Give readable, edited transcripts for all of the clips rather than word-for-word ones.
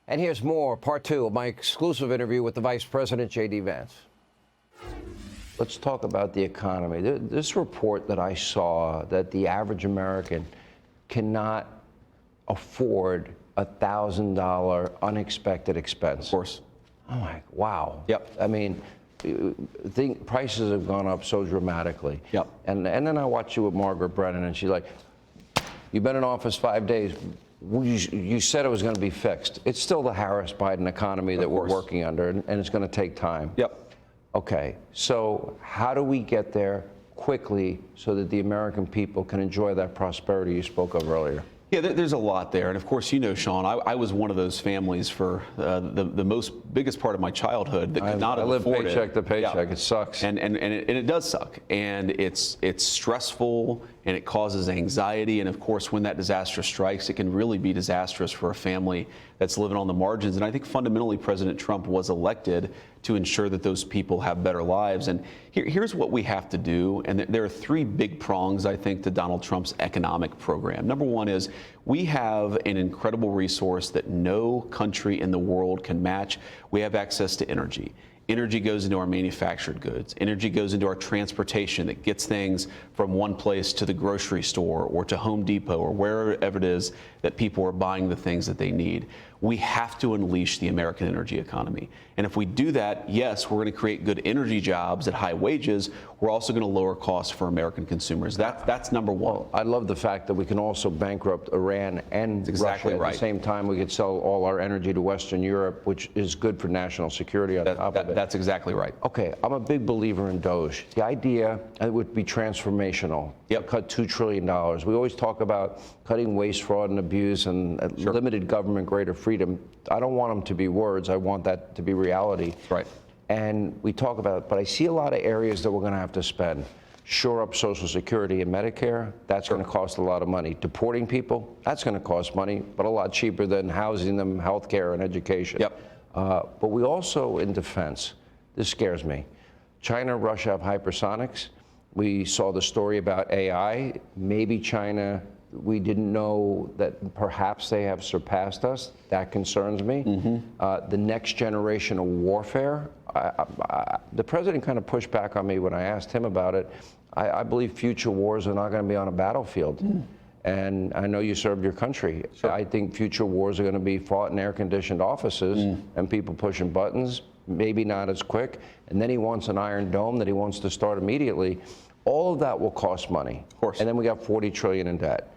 And here's more, part two of my exclusive interview with the Vice President JD Vance. Let's talk about the economy. This report that I saw that the average American cannot afford a $1,000 unexpected expense. Of course. I'm like, wow. Yep. I mean, prices have gone up so dramatically. Yep. And then I watched you with Margaret Brennan, and she's like, you've been in office 5 days. You said it was going to be fixed. It's still the Harris-Biden economy that we're working under, and it's going to take time. Yep. Okay, so how do we get there quickly so that the American people can enjoy that prosperity you spoke of earlier? Yeah, there's a lot there. And of course, you know, Sean, I was one of those families for the biggest part of my childhood that could not have afforded. I live paycheck to paycheck. Yeah. It sucks. And it does suck. And it's stressful, and it causes anxiety. And of course, when that disaster strikes, it can really be disastrous for a family that's living on the margins. And I think fundamentally, President Trump was elected to ensure that those people have better lives. And here's what we have to do. And there are three big prongs, I think, to Donald Trump's economic program. Number one is we have an incredible resource that no country in the world can match. We have access to energy. Energy goes into our manufactured goods. Energy goes into our transportation that gets things from one place to the grocery store or to Home Depot or wherever it is that people are buying the things that they need. We have to unleash the American energy economy. And if we do that, yes, we're going to create good energy jobs at high wages. We're also going to lower costs for American consumers. That's number one. Well, I love the fact that we can also bankrupt Iran and exactly Russia right. At the same time. We could sell all our energy to Western Europe, which is good for national security on top of it. That's exactly right. Okay, I'm a big believer in DOGE. The idea it would be transformational. Yep. Cut $2 trillion. We always talk about cutting waste, fraud, and abuse and Sure. limited government, greater freedom. I don't want them to be words. I want that to be reality. Right. And we talk about it, but I see a lot of areas that we're going to have to spend. Shore up Social Security and Medicare, that's Sure. going to cost a lot of money. Deporting people, that's going to cost money, but a lot cheaper than housing them, health care, and education. Yep. But we also, in defense, this scares me. China and Russia have hypersonics. We saw the story about AI. Maybe China, we didn't know that perhaps they have surpassed us. That concerns me. Mm-hmm. The next generation of warfare, the president kind of pushed back on me when I asked him about it. I believe future wars are not going to be on a battlefield. Mm. And I know you served your country. Sure. I think future wars are going to be fought in air-conditioned offices and people pushing buttons, maybe not as quick. And then he wants an Iron Dome that he wants to start immediately. All of that will cost money. Of course. And then we got $40 trillion in debt.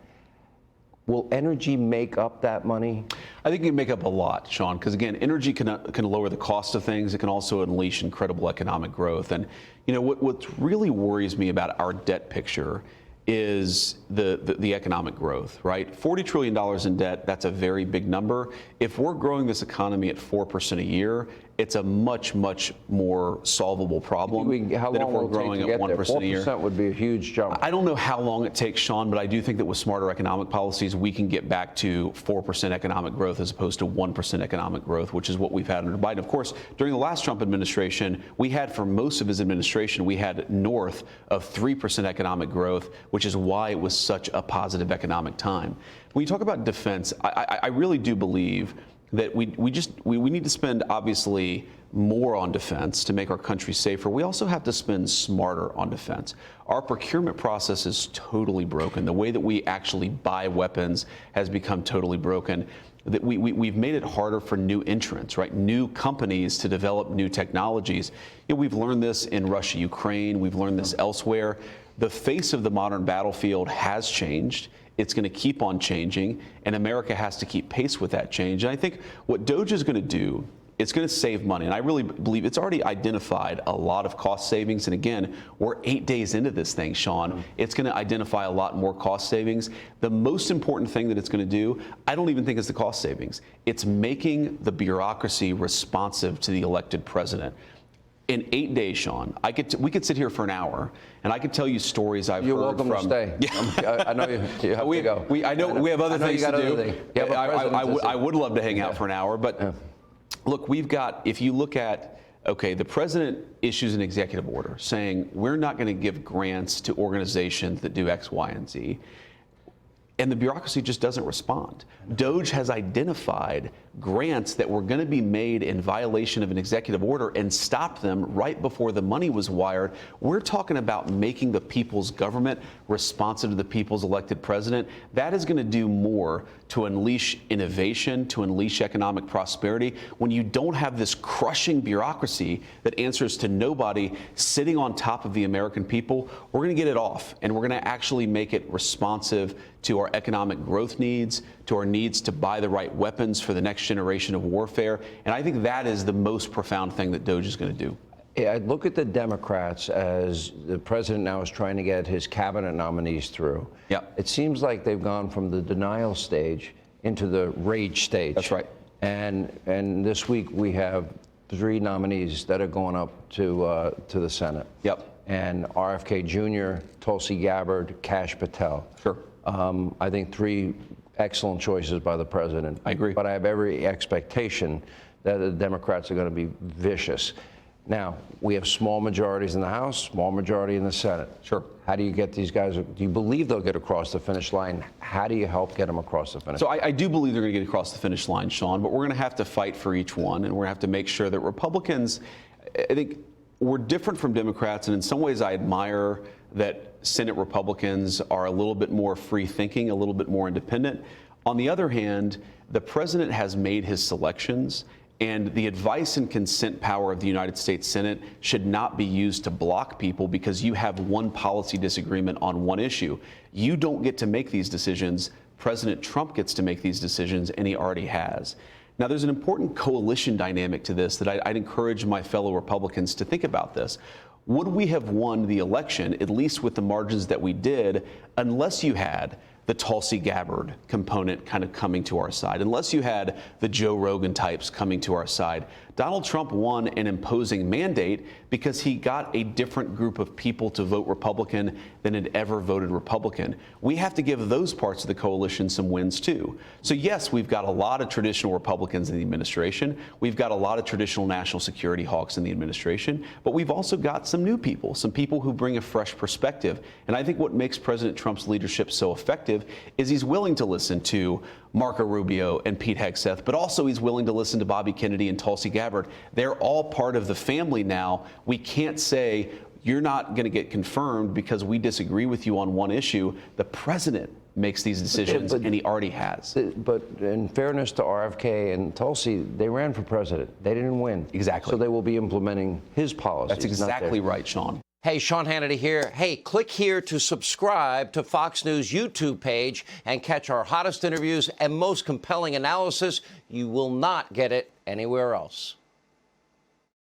Will energy make up that money? I think it can make up a lot, Sean, because again, energy can lower the cost of things. It can also unleash incredible economic growth. And you know what really worries me about our debt picture is the economic growth, right? $40 trillion in debt, that's a very big number. If we're growing this economy at 4% a year, it's a much, much more solvable problem than if we're growing at 1% a year. 4% would be a huge jump. I don't know how long it takes, Sean, but I do think that with smarter economic policies, we can get back to 4% economic growth as opposed to 1% economic growth, which is what we've had under Biden. Of course, during the last Trump administration, we had, for most of his administration, we had north of 3% economic growth, which is why it was such a positive economic time. When you talk about defense, I really do believe that we need to spend, obviously, more on defense to make our country safer. We also have to spend smarter on defense. Our procurement process is totally broken. The way that we actually buy weapons has become totally broken. That we've made it harder for new entrants, right? New companies to develop new technologies. You know, we've learned this in Russia, Ukraine. We've learned this elsewhere. The face of the modern battlefield has changed. It's going to keep on changing, and America has to keep pace with that change. And I think what DOGE is going to do, it's going to save money. And I really believe it's already identified a lot of cost savings. And again, we're 8 days into this thing, Sean. It's going to identify a lot more cost savings. The most important thing that it's going to do, I don't even think it's the cost savings. It's making the bureaucracy responsive to the elected president. In 8 days, Sean, we could sit here for an hour, and I could tell you stories I've You're heard from. welcome to stay. Yeah. I know you have to go. I know we have other things to do. I would love to hang out for an hour, but look, we've got, if you look at, okay, the president issues an executive order saying we're not going to give grants to organizations that do X, Y, and Z. and the bureaucracy just doesn't respond. DOGE has identified grants that were going to be made in violation of an executive order and stopped them right before the money was wired. We're talking about making the people's government responsive to the people's elected president. That is going to do more to unleash innovation, to unleash economic prosperity. When you don't have this crushing bureaucracy that answers to nobody sitting on top of the American people, we're going to get it off, and we're going to actually make it responsive to our economic growth needs, to our needs to buy the right weapons for the next generation of warfare. And I think that is the most profound thing that DOGE is going to do. Yeah, I look at the Democrats as the president now is trying to get his cabinet nominees through. Yep. It seems like they've gone from the denial stage into the rage stage. That's right. And this week we have 3 nominees that are going up to the Senate. Yep. And RFK Jr., Tulsi Gabbard, Kash Patel. Sure. I think 3 excellent choices by the president. I agree. But I have every expectation that the Democrats are going to be vicious. Now, we have small majorities in the House, small majority in the Senate. Sure. How do you get these guys? Do you believe they'll get across the finish line? How do you help get them across the finish line? So I do believe they're going to get across the finish line, Sean, but we're going to have to fight for each one, and we're going to have to make sure that Republicans, I think we're different from Democrats, and in some ways I admire that Senate Republicans are a little bit more free thinking, a little bit more independent. On the other hand, the president has made his selections, and the advice and consent power of the United States Senate should not be used to block people because you have one policy disagreement on one issue. You don't get to make these decisions. President Trump gets to make these decisions, and he already has. Now, there's an important coalition dynamic to this that I'd encourage my fellow Republicans to think about this. Would we have won the election, at least with the margins that we did, unless you had the Tulsi Gabbard component kind of coming to our side, unless you had the Joe Rogan types coming to our side? Donald Trump won an imposing mandate because he got a different group of people to vote Republican than had ever voted Republican. We have to give those parts of the coalition some wins too. So yes, we've got a lot of traditional Republicans in the administration. We've got a lot of traditional national security hawks in the administration, but we've also got some new people, some people who bring a fresh perspective. And I think what makes President Trump's leadership so effective is he's willing to listen to Marco Rubio and Pete Hegseth, but also he's willing to listen to Bobby Kennedy and Tulsi Gabbard. They're all part of the family now. We can't say you're not going to get confirmed because we disagree with you on one issue. The president makes these decisions, and he already has. But in fairness to RFK and Tulsi, they ran for president. They didn't win. Exactly. So they will be implementing his policies. That's exactly right, Sean. Hey, Sean Hannity here. Hey, click here to subscribe to Fox News YouTube page and catch our hottest interviews and most compelling analysis. You will not get it anywhere else.